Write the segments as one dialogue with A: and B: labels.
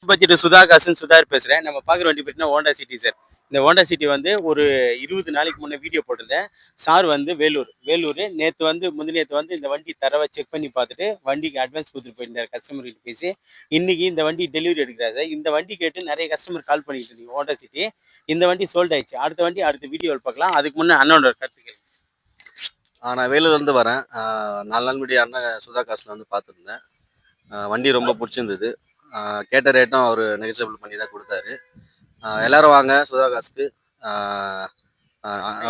A: Budget சுதாகாசன் Sutar பேசுகிறேன். நம்ம பார்க்குற வண்டி பார்த்தீங்கன்னா ஹோண்டா சிட்டி சார். இந்த ஹோண்டா சிட்டி வந்து ஒரு 20 நாளைக்கு முன்னே வீடியோ போட்டிருந்தேன். சார் வந்து வேலூர் நேற்று வந்து முந்தினேற்று வந்து இந்த வண்டி தரவை செக் பண்ணி பார்த்துட்டு வண்டிக்கு அட்வான்ஸ் கொடுத்துட்டு போயிருந்தார் கஸ்டமர்கிட்ட பேசி. இன்னைக்கு இந்த வண்டி டெலிவரி எடுக்கிறாரு சார். இந்த வண்டி கேட்டு நிறைய கஸ்டமர் கால் பண்ணிட்டு இருந்தீங்க ஹோண்டா சிட்டி. இந்த வண்டி சோல்ட் ஆயிடுச்சு. அடுத்த வண்டி அடுத்த வீடியோவில் பார்க்கலாம். அதுக்கு முன்னே அண்ணனோட கருத்துக்கள்.
B: நான் வேலூர்லேருந்து வரேன். 4 நாள் முன்னாடி அண்ணன் சுதாகாசில் வந்து பார்த்துருந்தேன். வண்டி ரொம்ப பிடிச்சிருந்தது. கேட்ட ரேட்டும் அவர் நெகோசியபிள் பண்ணி தான் கொடுத்தாரு. எல்லாரும் வாங்க சுதாகாஸ்க்கு.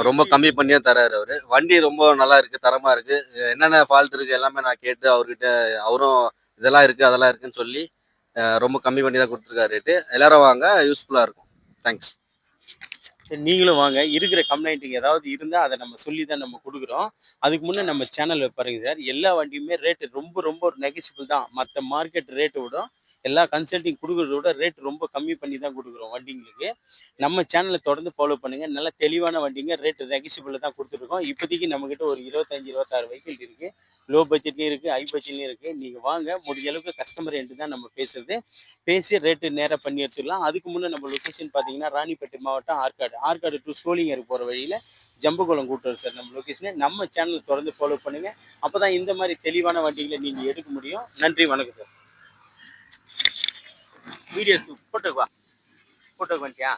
B: ரொம்ப கம்மி பண்ணியே தராரு அவர். வண்டி ரொம்ப நல்லா இருக்குது, தரமாக இருக்குது. என்னென்ன ஃபால்ட் இருக்குது எல்லாமே நான் கேட்டு அவர்கிட்ட அவரும் இதெல்லாம் இருக்குது அதெல்லாம் இருக்குதுன்னு சொல்லி ரொம்ப கம்மி பண்ணி தான் கொடுத்துருக்காரு ரேட்டு. எல்லாரும் வாங்க, யூஸ்ஃபுல்லாக இருக்கும். தேங்க்ஸ்.
A: நீங்களும் வாங்க. இருக்கிற கம்ப்ளைண்ட்டுக்கு ஏதாவது இருந்தால் அதை நம்ம சொல்லி தான் நம்ம கொடுக்குறோம். அதுக்கு முன்னே நம்ம சேனல் பாருங்க சார். எல்லா வண்டியுமே ரேட்டு ரொம்ப நெகோசியபிள் தான். மற்ற மார்க்கெட் ரேட்டை விட எல்லா கன்சல்ட்டிங் கொடுக்குறத விட ரேட் ரொம்ப கம்மி பண்ணி தான் கொடுக்குறோம் வண்டிங்களுக்கு. நம்ம சேனலை தொடர்ந்து ஃபாலோ பண்ணுங்கள். நல்ல தெளிவான வண்டிங்க ரேட்டு நெகோசியபிளில் தான் கொடுத்துருக்கோம். இப்போதைக்கு நம்மக்கிட்ட ஒரு 25-26 வெஹிக்கிள் இருக்குது. லோ பட்ஜெட்லேயும் இருக்குது, ஹை பட்ஜெட்லேயும் இருக்குது. நீங்கள் வாங்க, முடிஞ்ச அளவுக்கு கஸ்டமர் என்ட்டு தான் நம்ம பேசுகிறது. பேசி ரேட்டு நேராக பண்ணி எடுத்துடலாம். அதுக்கு முன்னே நம்ம லொக்கேஷன் பார்த்தீங்கன்னா ராணிப்பேட்டை மாவட்டம் ஆற்காடு டு சோளிங்கர் போகிற வழியில் ஜம்புகுளம் கூட்டுறோம் சார் நம்ம லொக்கேஷனை. நம்ம சேனல் தொடர்ந்து ஃபாலோ பண்ணுங்கள். அப்போ தான் இந்த மாதிரி தெளிவான வண்டிகளை நீங்கள் எடுக்க முடியும். நன்றி, வணக்கம் சார். வீடியோஸ் போட்டோக்கு வந்துட்டியா?